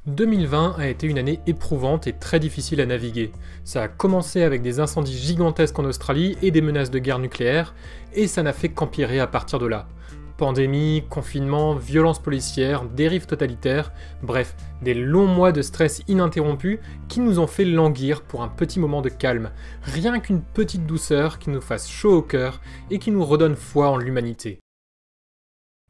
2020 a été une année éprouvante et très difficile à naviguer. Ça a commencé avec des incendies gigantesques en Australie et des menaces de guerre nucléaire, et ça n'a fait qu'empirer à partir de là. Pandémie, confinement, violences policières, dérives totalitaires, bref, des longs mois de stress ininterrompu qui nous ont fait languir pour un petit moment de calme, rien qu'une petite douceur qui nous fasse chaud au cœur et qui nous redonne foi en l'humanité.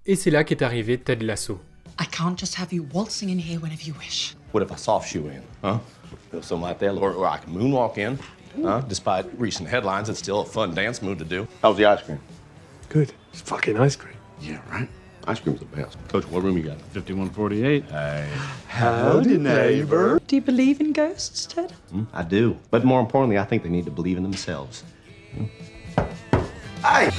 Et c'est là qu'est arrivé Ted Lasso. I can't just have you waltzing in here whenever you wish. What if I soft shoe in, huh? Something like that, or I can moonwalk in, huh? Despite recent headlines, it's still a fun dance move to do. How's the ice cream? Good. It's fucking ice cream. Yeah, right? Ice cream's the best. Coach, what room you got? 5148. Hey. Howdy, neighbor. Do you believe in ghosts, Ted? I do. But more importantly, I think they need to believe in themselves. Hey!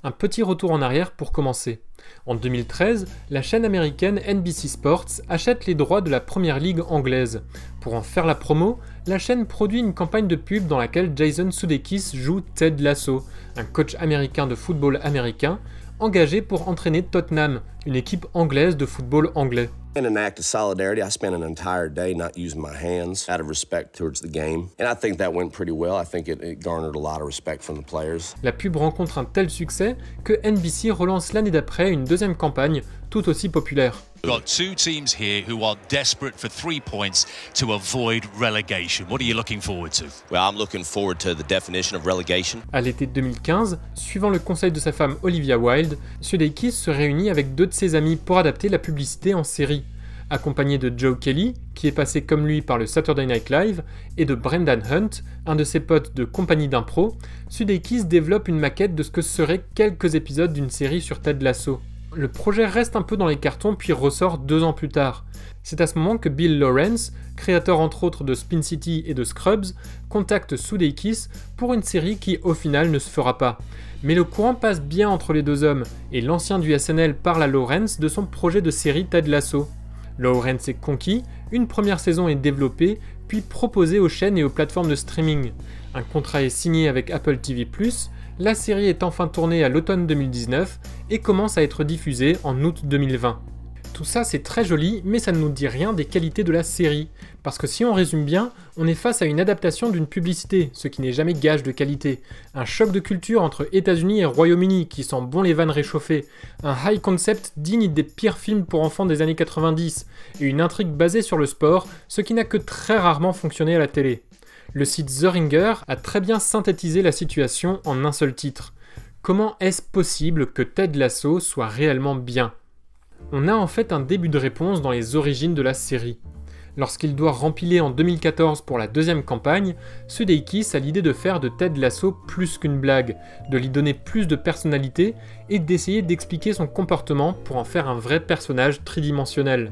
Un petit retour en arrière pour commencer. En 2013, la chaîne américaine NBC Sports achète les droits de la Première Ligue anglaise. Pour en faire la promo, la chaîne produit une campagne de pub dans laquelle Jason Sudeikis joue Ted Lasso, un coach américain de football américain, engagé pour entraîner Tottenham, une équipe anglaise de football anglais. In an act of solidarity, I spent an entire day not using my hands out of respect towards the game. And I think that went pretty well. I think it garnered a lot of respect from the players. La pub rencontre un tel succès que NBC relance l'année d'après une deuxième campagne, tout aussi populaire. We've got two teams here who are desperate for 3 points to avoid relegation. What are you looking forward to? Well, I'm looking forward to the definition of relegation. À l'été 2015, suivant le conseil de sa femme Olivia Wilde, Sudeikis se réunit avec deux de ses amis pour adapter la publicité en série. Accompagné de Joe Kelly, qui est passé comme lui par le Saturday Night Live, et de Brendan Hunt, un de ses potes de compagnie d'impro, Sudeikis développe une maquette de ce que seraient quelques épisodes d'une série sur Ted Lasso. Le projet reste un peu dans les cartons puis ressort 2 ans plus tard. C'est à ce moment que Bill Lawrence, créateur entre autres de Spin City et de Scrubs, contacte Sudeikis pour une série qui au final ne se fera pas. Mais le courant passe bien entre les deux hommes, et l'ancien du SNL parle à Lawrence de son projet de série Ted Lasso. Lawrence est conquis, une première saison est développée, puis proposée aux chaînes et aux plateformes de streaming. Un contrat est signé avec Apple TV+, la série est enfin tournée à l'automne 2019 et commence à être diffusée en août 2020. Tout ça c'est très joli, mais ça ne nous dit rien des qualités de la série. Parce que si on résume bien, on est face à une adaptation d'une publicité, ce qui n'est jamais gage de qualité. Un choc de culture entre États-Unis et Royaume-Uni qui sent bon les vannes réchauffées. Un high concept digne des pires films pour enfants des années 90. Et une intrigue basée sur le sport, ce qui n'a que très rarement fonctionné à la télé. Le site The Ringer a très bien synthétisé la situation en un seul titre. Comment est-ce possible que Ted Lasso soit réellement bien ? On a en fait un début de réponse dans les origines de la série. Lorsqu'il doit rempiler en 2014 pour la deuxième campagne, Sudeikis a l'idée de faire de Ted Lasso plus qu'une blague, de lui donner plus de personnalité et d'essayer d'expliquer son comportement pour en faire un vrai personnage tridimensionnel.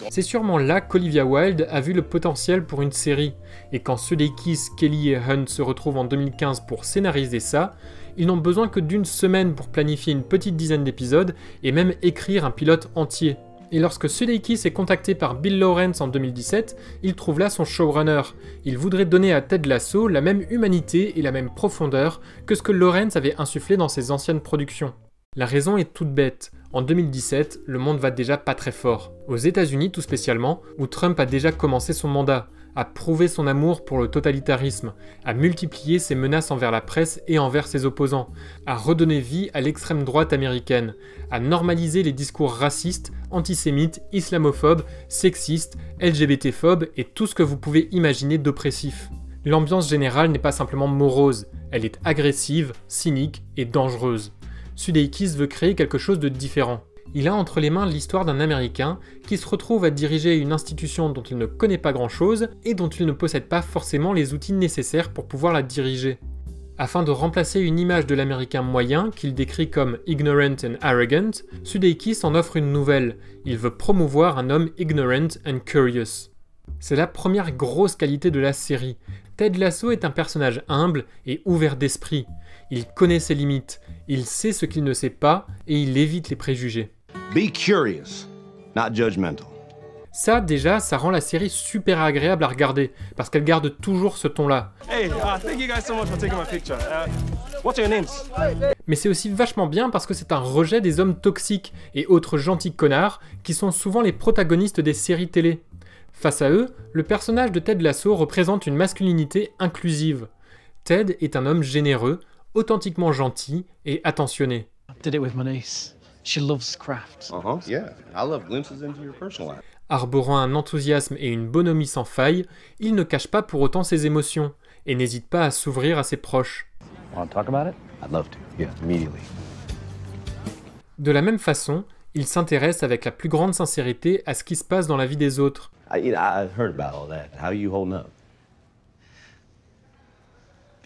C'est sûrement là qu'Olivia Wilde a vu le potentiel pour une série, et quand Sudeikis, Kelly et Hunt se retrouvent en 2015 pour scénariser ça, ils n'ont besoin que d'une semaine pour planifier une petite dizaine d'épisodes et même écrire un pilote entier. Et lorsque Sudeikis est contacté par Bill Lawrence en 2017, il trouve là son showrunner. Il voudrait donner à Ted Lasso la même humanité et la même profondeur que ce que Lawrence avait insufflé dans ses anciennes productions. La raison est toute bête. En 2017, le monde va déjà pas très fort. Aux États-Unis tout spécialement, où Trump a déjà commencé son mandat, a prouvé son amour pour le totalitarisme, a multiplié ses menaces envers la presse et envers ses opposants, a redonné vie à l'extrême droite américaine, a normalisé les discours racistes, antisémites, islamophobes, sexistes, LGBT-phobes et tout ce que vous pouvez imaginer d'oppressif. L'ambiance générale n'est pas simplement morose, elle est agressive, cynique et dangereuse. Sudeikis veut créer quelque chose de différent. Il a entre les mains l'histoire d'un Américain qui se retrouve à diriger une institution dont il ne connaît pas grand-chose et dont il ne possède pas forcément les outils nécessaires pour pouvoir la diriger. Afin de remplacer une image de l'Américain moyen qu'il décrit comme « ignorant and arrogant », Sudeikis en offre une nouvelle. Il veut promouvoir un homme « ignorant and curious ». C'est la première grosse qualité de la série. Ted Lasso est un personnage humble et ouvert d'esprit. Il connaît ses limites, il sait ce qu'il ne sait pas et il évite les préjugés. Be curious, not judgmental. Ça, déjà, ça rend la série super agréable à regarder, parce qu'elle garde toujours ce ton-là. Hey, thank you guys so much for taking my picture. What's your names? Mais c'est aussi vachement bien parce que c'est un rejet des hommes toxiques et autres gentils connards qui sont souvent les protagonistes des séries télé. Face à eux, le personnage de Ted Lasso représente une masculinité inclusive. Ted est un homme généreux, authentiquement gentil et attentionné. I did it with my niece. She loves crafts. Yeah. I love glimpses into your personal life. Arborant un enthousiasme et une bonhomie sans faille, il ne cache pas pour autant ses émotions et n'hésite pas à s'ouvrir à ses proches. Want to talk about it? I'd love to. Yeah, immediately. De la même façon, il s'intéresse avec la plus grande sincérité à ce qui se passe dans la vie des autres. I've heard about all that. How are you holding up?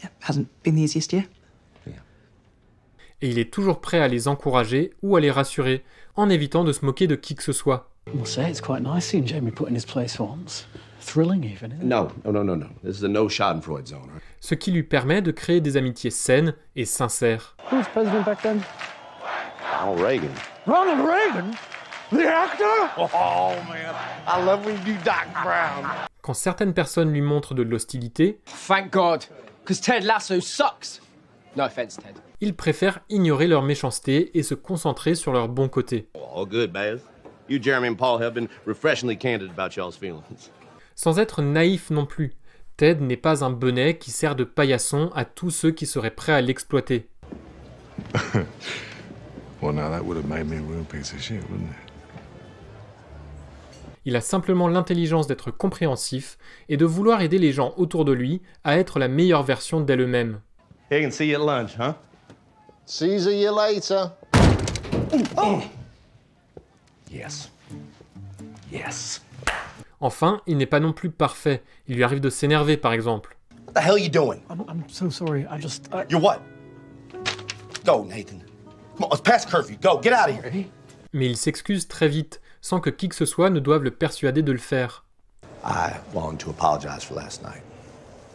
Yeah, hasn't been the easiest year. Et il est toujours prêt à les encourager ou à les rassurer, en évitant de se moquer de qui que ce soit. We'll say it's quite nice seeing Jamie put in his place for once. Thrilling even, isn't it? No. This is a no Schadenfreude zone. Right? Ce qui lui permet de créer des amitiés saines et sincères. Who was president back then? Ronald Reagan. Ronald Reagan? The actor? Oh, man. I love when you do Doc Brown. Quand certaines personnes lui montrent de l'hostilité, Thank God, because Ted Lasso sucks. No offense, Ted. il préfère ignorer leur méchanceté et se concentrer sur leur bon côté. All good, Baz. You, Jeremy, and Paul have been refreshingly candid about y'all's feelings. Sans être naïf non plus, Ted n'est pas un bonnet qui sert de paillasson à tous ceux qui seraient prêts à l'exploiter. Well, now that would have made me a real piece of shit, wouldn't it? Il a simplement l'intelligence d'être compréhensif et de vouloir aider les gens autour de lui à être la meilleure version d'elle-même. Hey, can see you at lunch, huh? See you later. Yes. Yes. Enfin, il n'est pas non plus parfait. Il lui arrive de s'énerver, par exemple. What the hell are you doing? I'm so sorry. You're what? Go, Nathan. Come on, it's past curfew. Go, get out of here. Mais il s'excuse très vite, sans que qui que ce soit ne doive le persuader de le faire. I wanted to apologize for last night.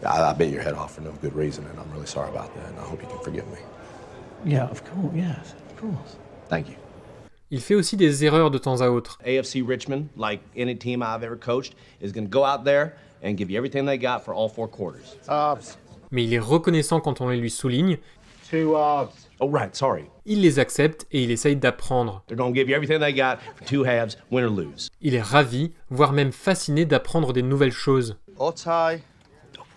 I bit your head off for no good reason, and I'm really sorry about that, and I hope you can forgive me. Yeah, of course. Yes, of course. Thank you. Il fait aussi des erreurs de temps à autre. AFC Richmond, like any team I've ever coached, is going to go out there and give you everything they got for all 4 quarters. Mais il est reconnaissant quand on les lui souligne. 2 halves. Oh, right, sorry. Il les accepte et il essaye d'apprendre. They're going to give you everything they got for 2 halves, win or lose. Il est ravi, voire même fasciné d'apprendre des nouvelles choses. Or tie.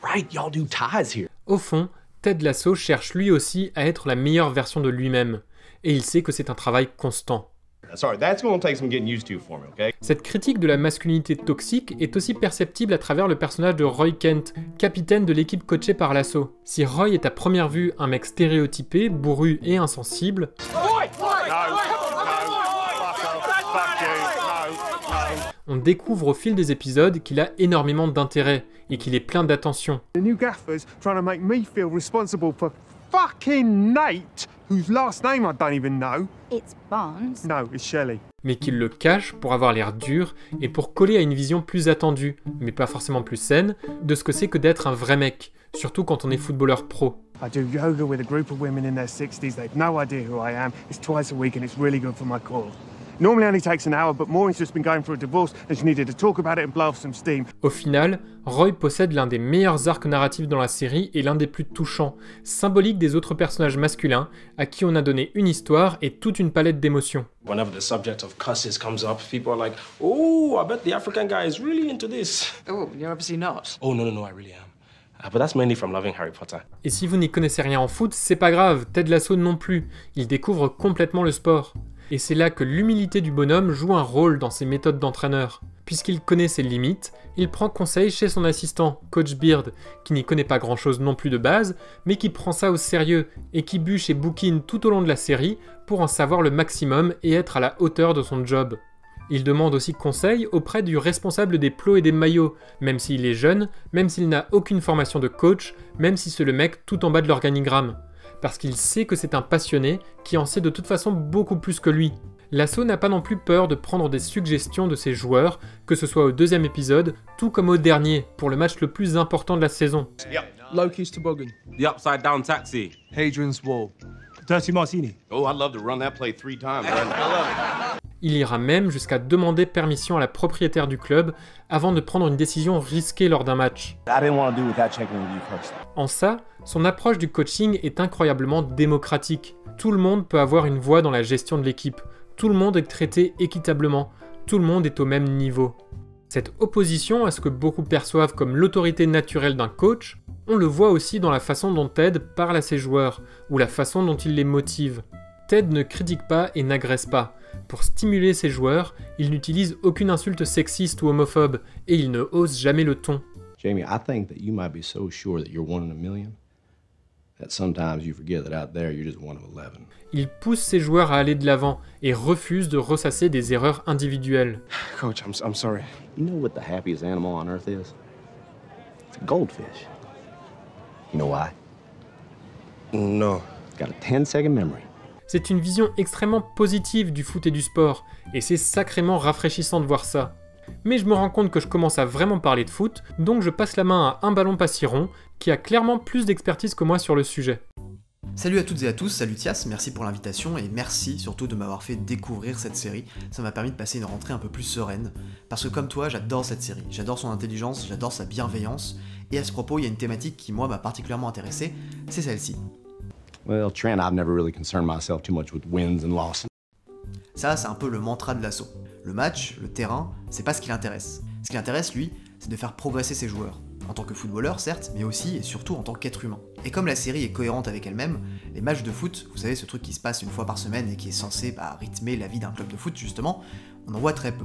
Right, y'all do ties here. Au fond, Ted Lasso cherche lui aussi à être la meilleure version de lui-même. Et il sait que c'est un travail constant. Sorry, that's going to take some getting used to for me, okay? Cette critique de la masculinité toxique est aussi perceptible à travers le personnage de Roy Kent, capitaine de l'équipe coachée par Lasso. Si Roy est à première vue un mec stéréotypé, bourru et insensible, on découvre au fil des épisodes qu'il a énormément d'intérêt et qu'il est plein d'attention. The new gaffer's trying to make me feel responsible for fucking Nate, whose last name I don't even know. It's Barnes. No, it's Shelley. Mais qu'il le cache pour avoir l'air dur et pour coller à une vision plus attendue, mais pas forcément plus saine, de ce que c'est que d'être un vrai mec, surtout quand on est footballeur pro. I do yoga with a group of women in their 60s. They've no idea who I am. It's twice a week and it's really good for my core. Normally only takes an hour, but Maureen's just been going through a divorce and she needed to talk about it and blow off some steam. Au final, Roy possède l'un des meilleurs arcs narratifs dans la série et l'un des plus touchants, symbolique des autres personnages masculins, à qui on a donné une histoire et toute une palette d'émotions. Whenever the subject of cusses comes up, people are like, "Oh, I bet the African guy is really into this." Oh, you're obviously not. Oh, no, I really am. But that's mainly from loving Harry Potter. Et si vous n'y connaissez rien en foot, c'est pas grave, Ted Lasso non plus, il découvre complètement le sport. Et c'est là que l'humilité du bonhomme joue un rôle dans ses méthodes d'entraîneur. Puisqu'il connaît ses limites, il prend conseil chez son assistant, Coach Beard, qui n'y connaît pas grand-chose non plus de base, mais qui prend ça au sérieux, et qui bûche et bouquine tout au long de la série pour en savoir le maximum et être à la hauteur de son job. Il demande aussi conseil auprès du responsable des plots et des maillots, même s'il est jeune, même s'il n'a aucune formation de coach, même si c'est le mec tout en bas de l'organigramme. Parce qu'il sait que c'est un passionné qui en sait de toute façon beaucoup plus que lui. Lasso n'a pas non plus peur de prendre des suggestions de ses joueurs, que ce soit au 2e épisode, tout comme au dernier, pour le match le plus important de la saison. Loki's toboggan. The upside down taxi. Hadrian's Wall. Dirty Martini. Oh, I'd love to run that play 3 times. I love it. Il ira même jusqu'à demander permission à la propriétaire du club avant de prendre une décision risquée lors d'un match. En ça, son approche du coaching est incroyablement démocratique. Tout le monde peut avoir une voix dans la gestion de l'équipe. Tout le monde est traité équitablement. Tout le monde est au même niveau. Cette opposition à ce que beaucoup perçoivent comme l'autorité naturelle d'un coach, on le voit aussi dans la façon dont Ted parle à ses joueurs, ou la façon dont il les motive. Ted ne critique pas et n'agresse pas. Pour stimuler ses joueurs, il n'utilise aucune insulte sexiste ou homophobe, et il ne hausse jamais le ton. Jamie, I think that you might be so sure that you're one in a million that sometimes you forget that out there you're just one of 11. Il pousse ses joueurs à aller de l'avant et refuse de ressasser des erreurs individuelles. Coach, I'm sorry. You know what the happiest animal on earth is? It's a goldfish. You know why? No. It's got a 10-second memory. C'est une vision extrêmement positive du foot et du sport, et c'est sacrément rafraîchissant de voir ça. Mais je me rends compte que je commence à vraiment parler de foot, donc je passe la main à un ballon Passiron, qui a clairement plus d'expertise que moi sur le sujet. Salut à toutes et à tous, salut Thias, merci pour l'invitation et merci surtout de m'avoir fait découvrir cette série, ça m'a permis de passer une rentrée un peu plus sereine, parce que comme toi j'adore cette série, j'adore son intelligence, j'adore sa bienveillance, et à ce propos il y a une thématique qui moi m'a particulièrement intéressé, c'est celle-ci. Well, Trent, I've never really concerned myself too much with wins and losses. Ça, c'est un peu le mantra de l'assaut. Le match, le terrain, c'est pas ce qui l'intéresse. Ce qui l'intéresse, lui, c'est de faire progresser ses joueurs. En tant que footballeur, certes, mais aussi et surtout en tant qu'être humain. Et comme la série est cohérente avec elle-même, les matchs de foot, vous savez, ce truc qui se passe une fois par semaine et qui est censé rythmer la vie d'un club de foot, justement, on en voit très peu.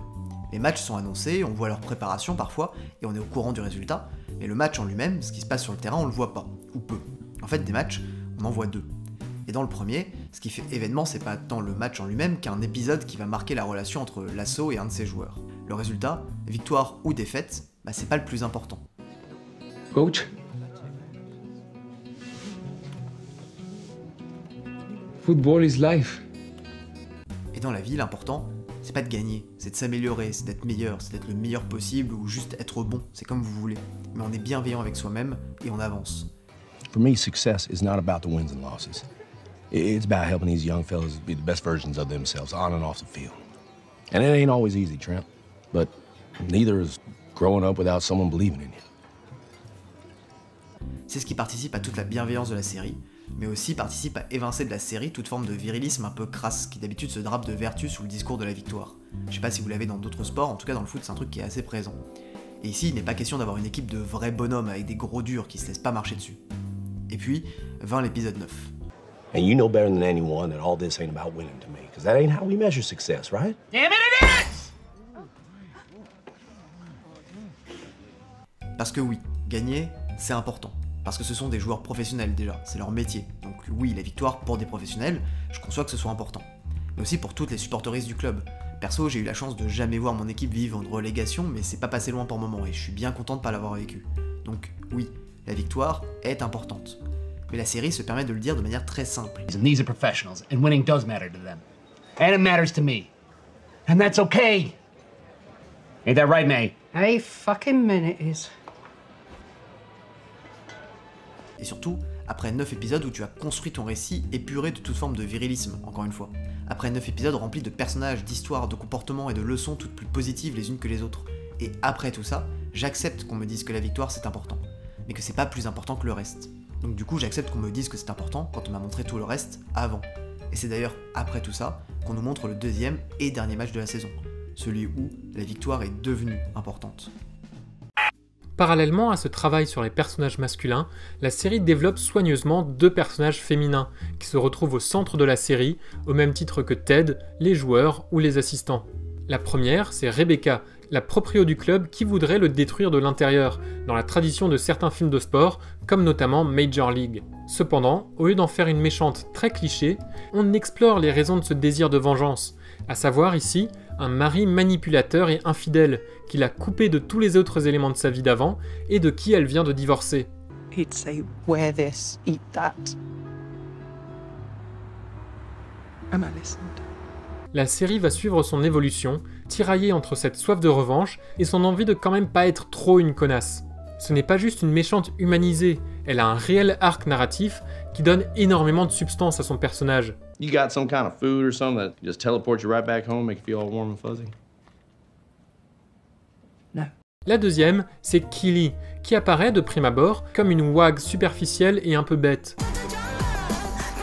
Les matchs sont annoncés, on voit leur préparation parfois, et on est au courant du résultat, mais le match en lui-même, ce qui se passe sur le terrain, on le voit pas, ou peu. En fait, des matchs, on en voit deux. Et dans le premier, ce qui fait événement, c'est pas tant le match en lui-même qu'un épisode qui va marquer la relation entre l'assaut et un de ses joueurs. Le résultat, victoire ou défaite, c'est pas le plus important. Coach? Football is life. Et dans la vie, l'important, c'est pas de gagner, c'est de s'améliorer, c'est d'être meilleur, c'est d'être le meilleur possible ou juste être bon, c'est comme vous voulez. Mais on est bienveillant avec soi-même et on avance. For me, success is not about the wins and losses. It's about helping these young fellas be the best versions of themselves on and off the field. And it ain't always easy, Trent. But neither is growing up without someone believing in you. C'est ce qui participe à toute la bienveillance de la série, mais aussi participe à évincer de la série toute forme de virilisme un peu crasse, qui d'habitude se drape de vertu sous le discours de la victoire. Je sais pas si vous l'avez dans d'autres sports, en tout cas dans le foot c'est un truc qui est assez présent. Et ici il n'est pas question d'avoir une équipe de vrais bonhommes avec des gros durs qui se laissent pas marcher dessus. Et puis, vint l'épisode 9. And you know better than anyone that all this ain't about winning to me, because that ain't how we measure success, right? Damn it, it is! Parce que oui, gagner, c'est important. Parce que ce sont des joueurs professionnels déjà, c'est leur métier. Donc oui, la victoire pour des professionnels, je conçois que ce soit important. Mais aussi pour toutes les supporteristes du club. Perso, j'ai eu la chance de jamais voir mon équipe vivre une relégation, mais c'est pas passé loin pour le moment, et je suis bien content de pas l'avoir vécu. Donc oui, la victoire est importante. Mais la série se permet de le dire de manière très simple. And these are professionals, and winning does matter to them. And it matters to me. And that's okay. Ain't that right, May? Hey, fucking minute is. Et surtout, après 9 épisodes où tu as construit ton récit épuré de toute forme de virilisme, encore une fois. Après 9 épisodes remplis de personnages, d'histoires, de comportements et de leçons toutes plus positives les unes que les autres. Et après tout ça, j'accepte qu'on me dise que la victoire c'est important, mais que c'est pas plus important que le reste. Donc du coup, j'accepte qu'on me dise que c'est important quand on m'a montré tout le reste avant. Et c'est d'ailleurs après tout ça qu'on nous montre le deuxième et dernier match de la saison, celui où la victoire est devenue importante. Parallèlement à ce travail sur les personnages masculins, la série développe soigneusement deux personnages féminins, qui se retrouvent au centre de la série, au même titre que Ted, les joueurs ou les assistants. La première, c'est Rebecca, la proprio du club qui voudrait le détruire de l'intérieur, dans la tradition de certains films de sport, comme notamment Major League. Cependant, au lieu d'en faire une méchante très cliché, on explore les raisons de ce désir de vengeance, à savoir ici, un mari manipulateur et infidèle, qui l'a coupé de tous les autres éléments de sa vie d'avant, et de qui elle vient de divorcer. He'd say, wear this, eat that. And I listened. La série va suivre son évolution, tiraillée entre cette soif de revanche et son envie de quand même pas être trop une connasse. Ce n'est pas juste une méchante humanisée, elle a un réel arc narratif qui donne énormément de substance à son personnage. You got some kind of food or something that just teleports you right back home, make you feel all warm and fuzzy? No. La deuxième, c'est Keely, qui apparaît de prime abord comme une wag superficielle et un peu bête.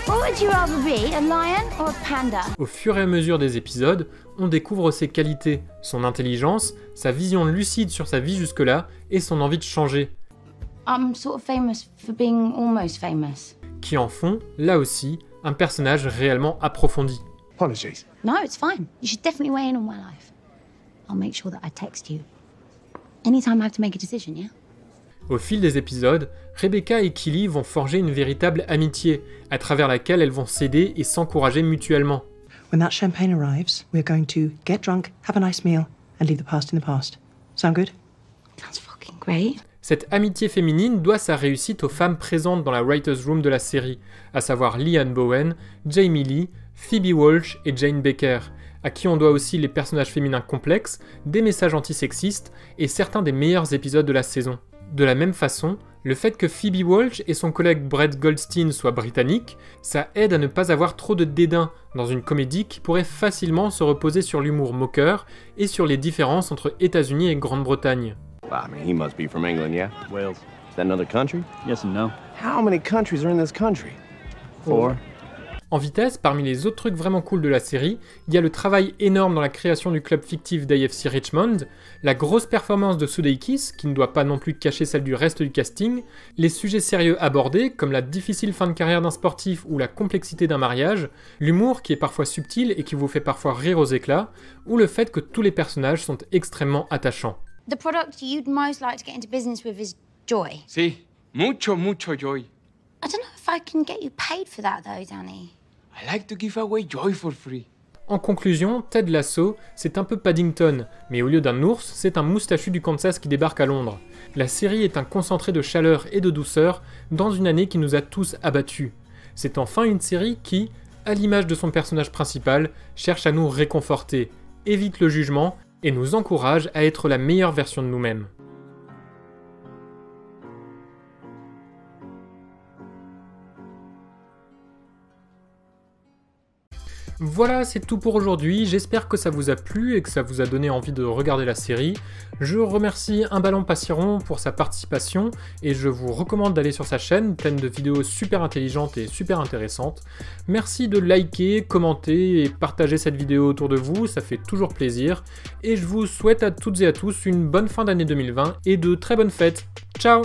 What would you rather be, a lion or a panda? Au fur et à mesure des épisodes, on découvre ses qualités, son intelligence, sa vision lucide sur sa vie jusque-là et son envie de changer. I'm sort of famous for being almost famous. Qui en font, là aussi, un personnage réellement approfondi. Apologies. No, it's fine. You should definitely weigh in on my life. I'll make sure that I text you. Anytime I have to make a decision, yeah? Au fil des épisodes, Rebecca et Keely vont forger une véritable amitié, à travers laquelle elles vont s'aider et s'encourager mutuellement. When that champagne arrives, we're going to get drunk, have a nice meal, and leave the past in the past. Sound good? Sounds fucking great. Cette amitié féminine doit sa réussite aux femmes présentes dans la writer's room de la série, à savoir Leanne Bowen, Jamie Lee, Phoebe Walsh et Jane Baker, à qui on doit aussi les personnages féminins complexes, des messages antisexistes et certains des meilleurs épisodes de la saison. De la même façon, le fait que Phoebe Walsh et son collègue Brett Goldstein soient britanniques, ça aide à ne pas avoir trop de dédain dans une comédie qui pourrait facilement se reposer sur l'humour moqueur et sur les différences entre États-Unis et Grande-Bretagne. Well, I mean, he must be from England, yeah? Wales. Is that another country? Yes and no. How many countries are in this country? 4. En vitesse, parmi les autres trucs vraiment cool de la série, il y a le travail énorme dans la création du club fictif d'AFC Richmond, la grosse performance de Sudeikis, qui ne doit pas non plus cacher celle du reste du casting, les sujets sérieux abordés, comme la difficile fin de carrière d'un sportif ou la complexité d'un mariage, l'humour qui est parfois subtil et qui vous fait parfois rire aux éclats, ou le fait que tous les personnages sont extrêmement attachants. The product you'd most like to get into business with is joy. Sí, mucho joy. I don't know if I can get you paid for that though, Danny. I like to give away joy for free. En conclusion, Ted Lasso, c'est un peu Paddington, mais au lieu d'un ours, c'est un moustachu du Kansas qui débarque à Londres. La série est un concentré de chaleur et de douceur dans une année qui nous a tous abattus. C'est enfin une série qui, à l'image de son personnage principal, cherche à nous réconforter, évite le jugement et nous encourage à être la meilleure version de nous-mêmes. Voilà, c'est tout pour aujourd'hui, j'espère que ça vous a plu et que ça vous a donné envie de regarder la série. Je remercie Un Ballon Passiron pour sa participation et je vous recommande d'aller sur sa chaîne, pleine de vidéos super intelligentes et super intéressantes. Merci de liker, commenter et partager cette vidéo autour de vous, ça fait toujours plaisir. Et je vous souhaite à toutes et à tous une bonne fin d'année 2020 et de très bonnes fêtes. Ciao!